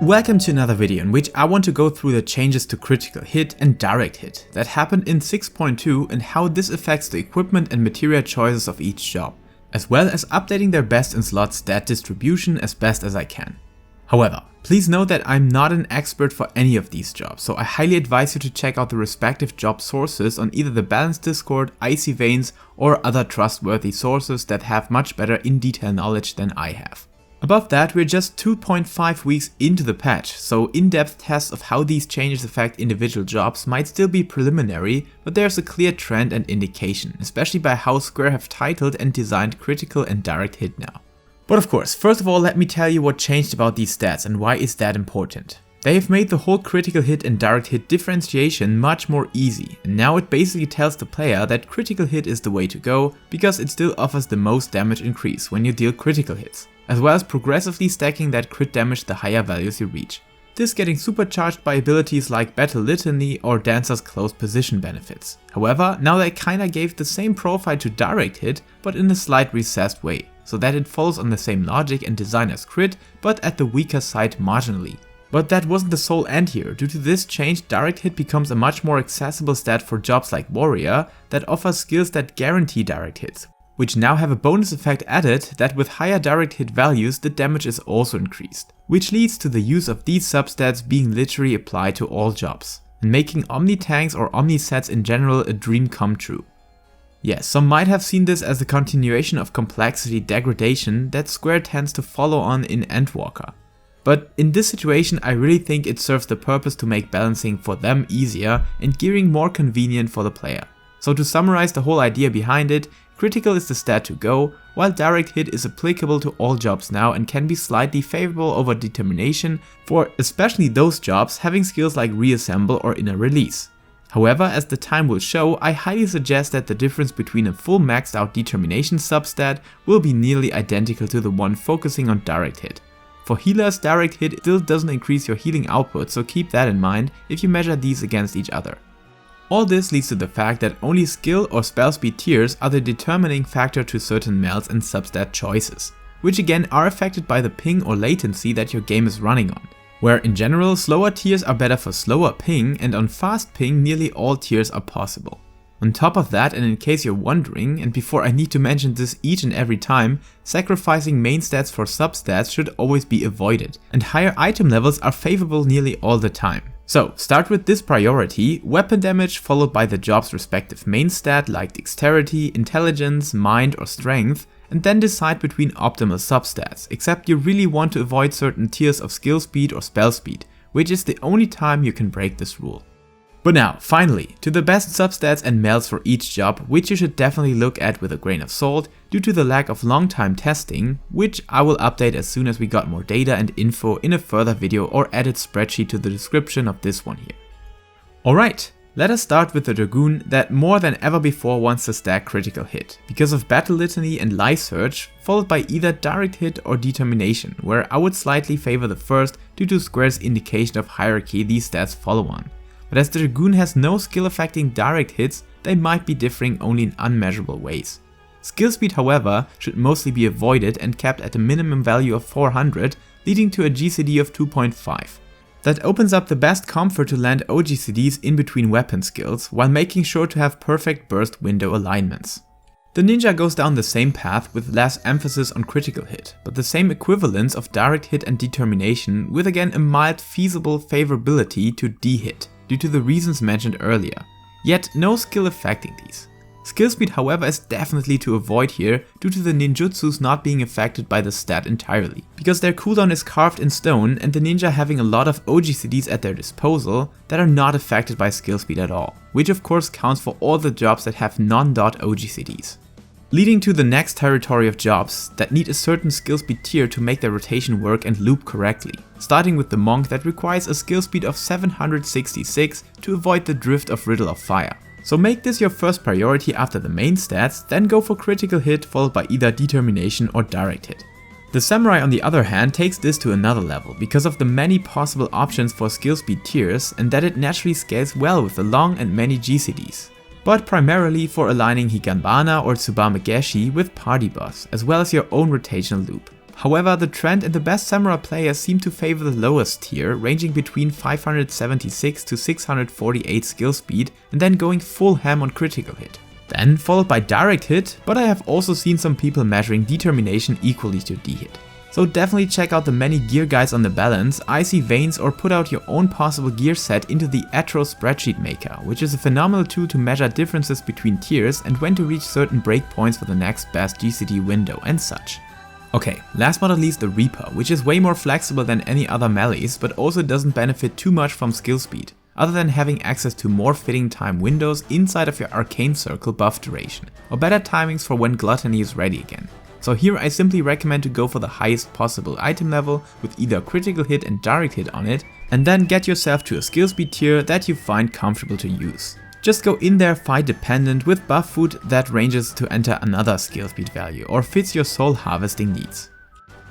Welcome to another video in which I want to go through the changes to critical hit and direct hit that happened in 6.2 and how this affects the equipment and material choices of each job, as well as updating their best in slot stat distribution as best as I can. However, please note that I'm not an expert for any of these jobs, so I highly advise you to check out the respective job sources on either the Balance Discord, Icy Veins, or other trustworthy sources that have much better in-detail knowledge than I have. Above that, we're just 2.5 weeks into the patch, so in-depth tests of how these changes affect individual jobs might still be preliminary, but there's a clear trend and indication, especially by how Square have titled and designed critical and direct hit now. But of course, first of all, let me tell you what changed about these stats and why is that important. They have made the whole critical hit and direct hit differentiation much more easy, and now it basically tells the player that critical hit is the way to go because it still offers the most damage increase when you deal critical hits, as well as progressively stacking that crit damage the higher values you reach. This getting supercharged by abilities like Battle Litany or Dancer's close position benefits. However, now they kinda gave the same profile to direct hit, but in a slight recessed way, so that it follows on the same logic and design as crit, but at the weaker side marginally. But that wasn't the sole end here. Due to this change, direct hit becomes a much more accessible stat for jobs like Warrior that offers skills that guarantee direct hits, which now have a bonus effect added that with higher direct hit values the damage is also increased, which leads to the use of these substats being literally applied to all jobs, and making Omni tanks or Omni sets in general a dream come true. Yes, some might have seen this as a continuation of complexity degradation that Square tends to follow on in Endwalker. But in this situation I really think it serves the purpose to make balancing for them easier and gearing more convenient for the player. So to summarize the whole idea behind it, critical is the stat to go, while direct hit is applicable to all jobs now and can be slightly favorable over determination for especially those jobs having skills like reassemble or inner release. However, as the time will show, I highly suggest that the difference between a full maxed out determination substat will be nearly identical to the one focusing on direct hit. For healers, direct hit still doesn't increase your healing output, so keep that in mind if you measure these against each other. All this leads to the fact that only skill or spell speed tiers are the determining factor to certain melds and substat choices, which again are affected by the ping or latency that your game is running on, where in general slower tiers are better for slower ping and on fast ping nearly all tiers are possible. On top of that, and in case you're wondering, and before I need to mention this each and every time, sacrificing main stats for substats should always be avoided, and higher item levels are favorable nearly all the time. So start with this priority, weapon damage followed by the job's respective main stat like dexterity, intelligence, mind or strength, and then decide between optimal substats, except you really want to avoid certain tiers of skill speed or spell speed, which is the only time you can break this rule. But now, finally, to the best substats and melds for each job, which you should definitely look at with a grain of salt due to the lack of long time testing, which I will update as soon as we got more data and info in a further video or added spreadsheet to the description of this one here. Alright, let us start with the Dragoon that more than ever before wants to stack critical hit, because of Battle Litany and Life Surge, followed by either direct hit or determination, where I would slightly favor the first due to Square's indication of hierarchy these stats follow on. But as the Dragoon has no skill affecting direct hits, they might be differing only in unmeasurable ways. Skill speed, however, should mostly be avoided and kept at a minimum value of 400, leading to a GCD of 2.5. That opens up the best comfort to land OGCDs in between weapon skills, while making sure to have perfect burst window alignments. The Ninja goes down the same path with less emphasis on critical hit, but the same equivalence of direct hit and determination with again a mild feasible favorability to D-hit, due to the reasons mentioned earlier, yet no skill affecting these. Skill speed, however, is definitely to avoid here due to the ninjutsus not being affected by the stat entirely, because their cooldown is carved in stone and the ninja having a lot of OGCDs at their disposal that are not affected by skill speed at all, which of course counts for all the jobs that have non-dot OGCDs. Leading to the next territory of jobs that need a certain skill speed tier to make their rotation work and loop correctly, starting with the Monk that requires a skill speed of 766 to avoid the drift of Riddle of Fire. So make this your first priority after the main stats, then go for critical hit followed by either determination or direct hit. The Samurai on the other hand takes this to another level because of the many possible options for skill speed tiers and that it naturally scales well with the long and many GCDs. But primarily for aligning Higanbana or Tsubame Geshi with party boss, as well as your own rotational loop. However, the trend and the best samurai players seem to favor the lowest tier, ranging between 576 to 648 skill speed and then going full ham on critical hit. Then followed by direct hit, but I have also seen some people measuring determination equally to D-hit. So definitely check out the many gear guides on the balance, icy veins, or put out your own possible gear set into the Atro Spreadsheet Maker, which is a phenomenal tool to measure differences between tiers and when to reach certain breakpoints for the next best GCD window and such. Okay, last but not least the Reaper, which is way more flexible than any other melees, but also doesn't benefit too much from skill speed, other than having access to more fitting time windows inside of your arcane circle buff duration, or better timings for when gluttony is ready again. So here I simply recommend to go for the highest possible item level with either critical hit and direct hit on it, and then get yourself to a skill speed tier that you find comfortable to use. Just go in there fight dependent with buff food that ranges to enter another skill speed value or fits your soul harvesting needs.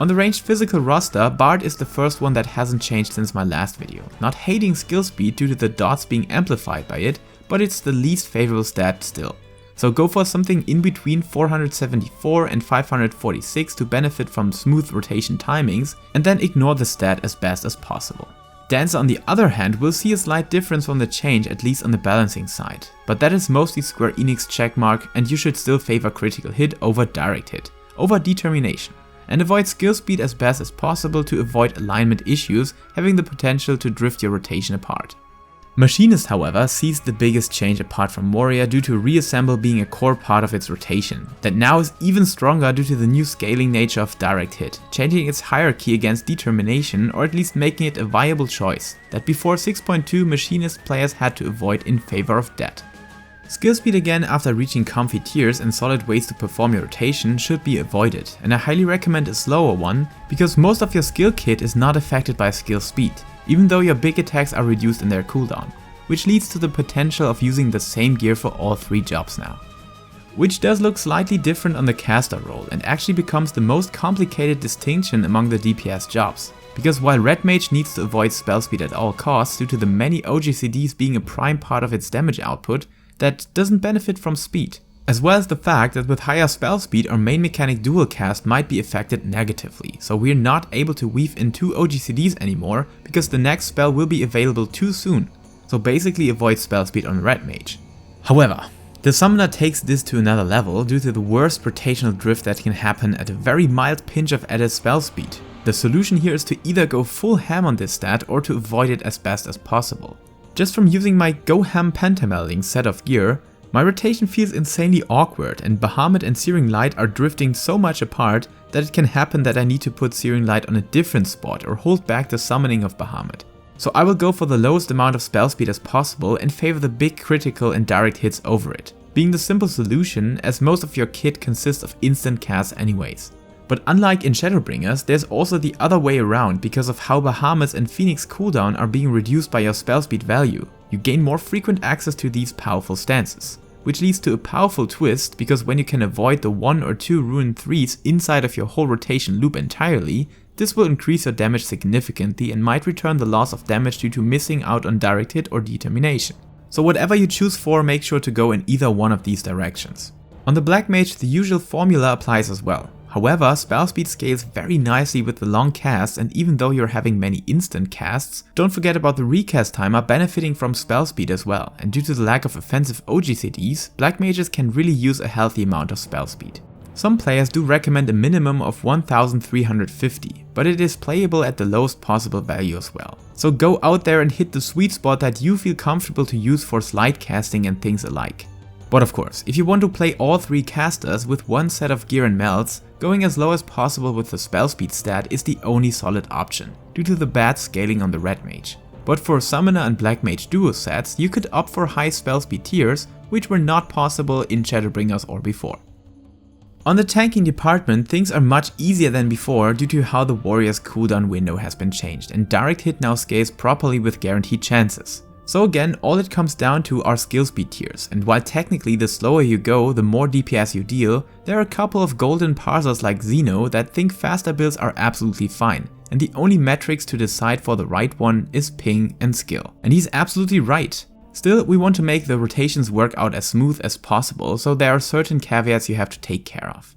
On the ranged physical roster, Bard is the first one that hasn't changed since my last video, not hating skill speed due to the dots being amplified by it, but it's the least favorable stat still. So go for something in between 474 and 546 to benefit from smooth rotation timings, and then ignore the stat as best as possible. Dancer on the other hand will see a slight difference from the change, at least on the balancing side, but that is mostly Square Enix checkmark, and you should still favor critical hit over direct hit, over determination, and avoid skill speed as best as possible to avoid alignment issues having the potential to drift your rotation apart. Machinist, however, sees the biggest change apart from Warrior due to Reassemble being a core part of its rotation, that now is even stronger due to the new scaling nature of direct hit, changing its hierarchy against determination, or at least making it a viable choice that before 6.2 Machinist players had to avoid in favor of debt. Skill speed again after reaching comfy tiers and solid ways to perform your rotation should be avoided, and I highly recommend a slower one because most of your skill kit is not affected by skill speed, even though your big attacks are reduced in their cooldown, which leads to the potential of using the same gear for all 3 jobs now. Which does look slightly different on the caster role and actually becomes the most complicated distinction among the DPS jobs, because while Red Mage needs to avoid spell speed at all costs due to the many OGCDs being a prime part of its damage output, that doesn't benefit from speed, as well as the fact that with higher spell speed our main mechanic dual cast might be affected negatively, so we're not able to weave in 2 OGCDs anymore because the next spell will be available too soon, so basically avoid spell speed on Red Mage. However, the summoner takes this to another level due to the worst rotational drift that can happen at a very mild pinch of added spell speed. The solution here is to either go full ham on this stat or to avoid it as best as possible. Just from using my Go Ham Pentamelding set of gear, my rotation feels insanely awkward and Bahamut and Searing Light are drifting so much apart that it can happen that I need to put Searing Light on a different spot or hold back the summoning of Bahamut. So I will go for the lowest amount of spell speed as possible and favor the big critical and direct hits over it, being the simple solution as most of your kit consists of instant casts anyways. But unlike in Shadowbringers, there's also the other way around because of how Bahamut's and Phoenix cooldown are being reduced by your spell speed value. You gain more frequent access to these powerful stances, which leads to a powerful twist because when you can avoid the 1 or 2 Rune 3s inside of your whole rotation loop entirely, this will increase your damage significantly and might return the loss of damage due to missing out on direct hit or determination. So whatever you choose for, make sure to go in either one of these directions. On the Black Mage, the usual formula applies as well. However, spell speed scales very nicely with the long casts, and even though you're having many instant casts, don't forget about the recast timer benefiting from spell speed as well, and due to the lack of offensive OGCDs, Black Mages can really use a healthy amount of spell speed. Some players do recommend a minimum of 1350, but it is playable at the lowest possible value as well. So go out there and hit the sweet spot that you feel comfortable to use for slide casting and things alike. But of course, if you want to play all 3 casters with one set of gear and melds, going as low as possible with the spell speed stat is the only solid option, due to the bad scaling on the Red Mage. But for Summoner and Black Mage duo sets, you could opt for high spell speed tiers, which were not possible in Shadowbringers or before. On the tanking department, things are much easier than before due to how the warrior's cooldown window has been changed, and direct hit now scales properly with guaranteed chances. So again, all it comes down to are skill speed tiers, and while technically the slower you go, the more DPS you deal, there are a couple of golden parsers like Xeno that think faster builds are absolutely fine, and the only metrics to decide for the right one is ping and skill. And he's absolutely right. Still, we want to make the rotations work out as smooth as possible, so there are certain caveats you have to take care of.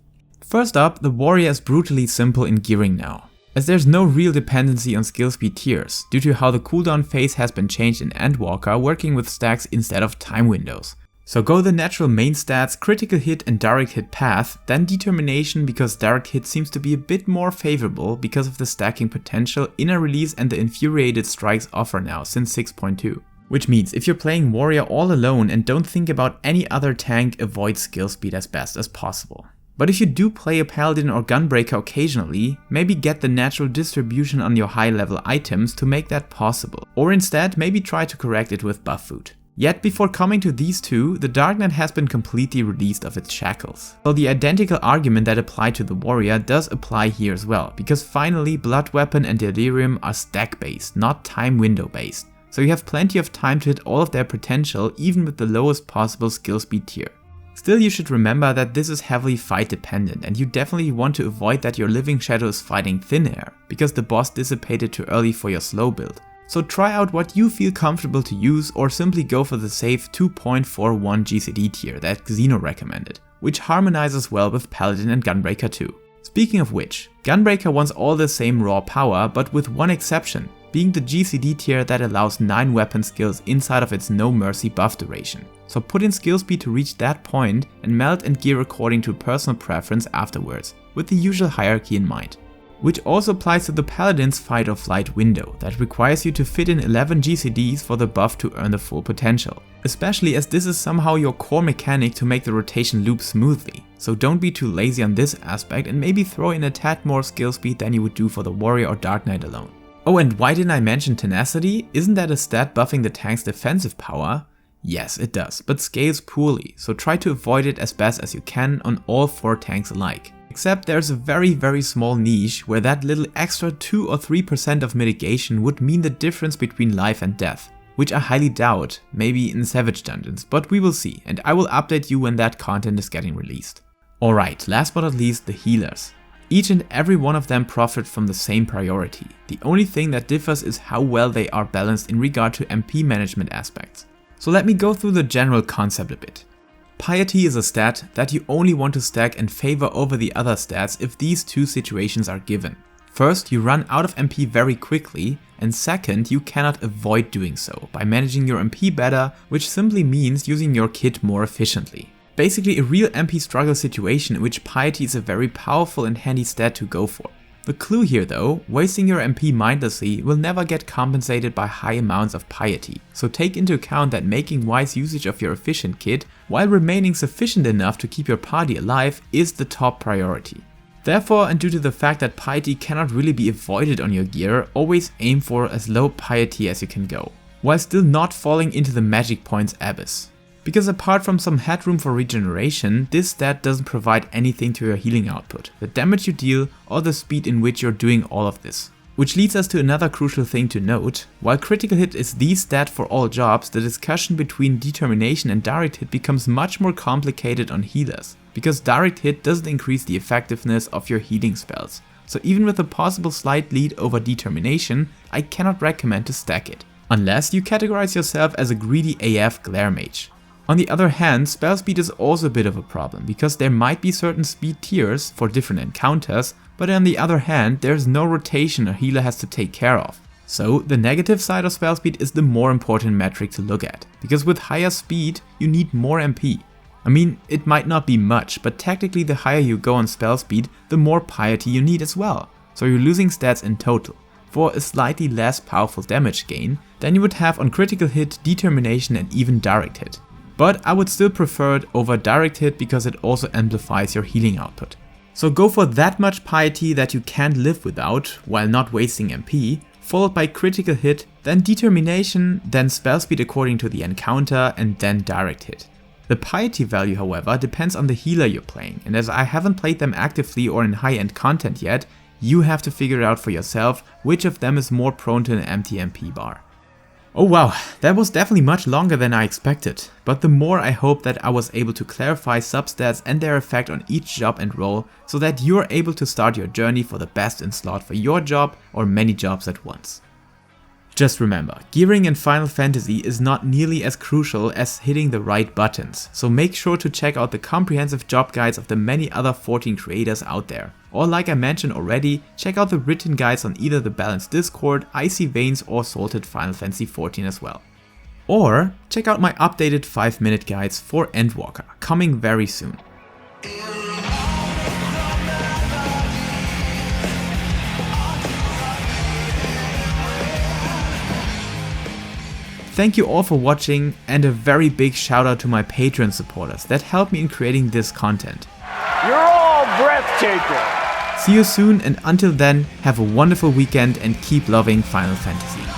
First up, the warrior is brutally simple in gearing now, as there's no real dependency on skill speed tiers, due to how the cooldown phase has been changed in Endwalker, working with stacks instead of time windows. So go the natural main stats, critical hit and direct hit path, then determination because direct hit seems to be a bit more favorable because of the stacking potential inner release and the infuriated strikes offer now since 6.2. Which means if you're playing warrior all alone and don't think about any other tank, avoid skill speed as best as possible. But if you do play a paladin or gunbreaker occasionally, maybe get the natural distribution on your high level items to make that possible, or instead maybe try to correct it with buff food. Yet before coming to these two, the Dark Knight has been completely released of its shackles. So the identical argument that applied to the warrior does apply here as well, because finally Blood Weapon and Delirium are stack based, not time window based. So you have plenty of time to hit all of their potential even with the lowest possible skill speed tier. Still, you should remember that this is heavily fight dependent, and you definitely want to avoid that your living shadow is fighting thin air, because the boss dissipated too early for your slow build. So try out what you feel comfortable to use, or simply go for the safe 2.41 GCD tier that Xeno recommended, which harmonizes well with Paladin and Gunbreaker too. Speaking of which, Gunbreaker wants all the same raw power, but with one exception, being the GCD tier that allows 9 weapon skills inside of its no mercy buff duration. So put in skill speed to reach that point and meld and gear according to personal preference afterwards, with the usual hierarchy in mind. Which also applies to the Paladin's fight or flight window that requires you to fit in 11 GCDs for the buff to earn the full potential. Especially as this is somehow your core mechanic to make the rotation loop smoothly, so don't be too lazy on this aspect and maybe throw in a tad more skill speed than you would do for the Warrior or Dark Knight alone. Oh, and why didn't I mention Tenacity? Isn't that a stat buffing the tank's defensive power? Yes, it does, but scales poorly, so try to avoid it as best as you can on all 4 tanks alike. Except there's a very small niche where that little extra 2 or 3% of mitigation would mean the difference between life and death, which I highly doubt, maybe in Savage Dungeons, but we will see, and I will update you when that content is getting released. Alright, last but not least, the healers. Each and every one of them profit from the same priority. The only thing that differs is how well they are balanced in regard to MP management aspects. So let me go through the general concept a bit. Piety is a stat that you only want to stack and favor over the other stats if these two situations are given. First, you run out of MP very quickly, and second, you cannot avoid doing so by managing your MP better, which simply means using your kit more efficiently. Basically a real MP struggle situation in which Piety is a very powerful and handy stat to go for. The clue here though, wasting your MP mindlessly will never get compensated by high amounts of Piety, so take into account that making wise usage of your efficient kit while remaining sufficient enough to keep your party alive is the top priority. Therefore, and due to the fact that Piety cannot really be avoided on your gear, always aim for as low Piety as you can go, while still not falling into the magic points abyss. Because apart from some headroom for regeneration, this stat doesn't provide anything to your healing output, the damage you deal, or the speed in which you're doing all of this. Which leads us to another crucial thing to note. While critical hit is the stat for all jobs, the discussion between determination and direct hit becomes much more complicated on healers, because direct hit doesn't increase the effectiveness of your healing spells. So even with a possible slight lead over determination, I cannot recommend to stack it, unless you categorize yourself as a greedy AF glare mage. On the other hand, spell speed is also a bit of a problem, because there might be certain speed tiers for different encounters, but on the other hand, there's no rotation a healer has to take care of. So the negative side of spell speed is the more important metric to look at, because with higher speed, you need more MP. I mean, it might not be much, but technically the higher you go on spell speed, the more piety you need as well. So you're losing stats in total, for a slightly less powerful damage gain than you would have on critical hit, determination and even direct hit. But I would still prefer it over direct hit because it also amplifies your healing output. So go for that much piety that you can't live without while not wasting MP, followed by critical hit, then determination, then spell speed according to the encounter, and then direct hit. The piety value, however, depends on the healer you're playing, and as I haven't played them actively or in high-end content yet, you have to figure out for yourself which of them is more prone to an empty MP bar. Oh wow, that was definitely much longer than I expected, but the more I hope that I was able to clarify substats and their effect on each job and role, so that you're able to start your journey for the best in slot for your job or many jobs at once. Just remember, gearing in Final Fantasy is not nearly as crucial as hitting the right buttons, so make sure to check out the comprehensive job guides of the many other 14 creators out there. Or like I mentioned already, check out the written guides on either the Balanced Discord, Icy Veins or Salted Final Fantasy XIV as well. Or check out my updated 5-minute guides for Endwalker, coming very soon. Thank you all for watching, and a very big shout out to my Patreon supporters that helped me in creating this content. You're all breathtaking! See you soon, and until then, have a wonderful weekend and keep loving Final Fantasy.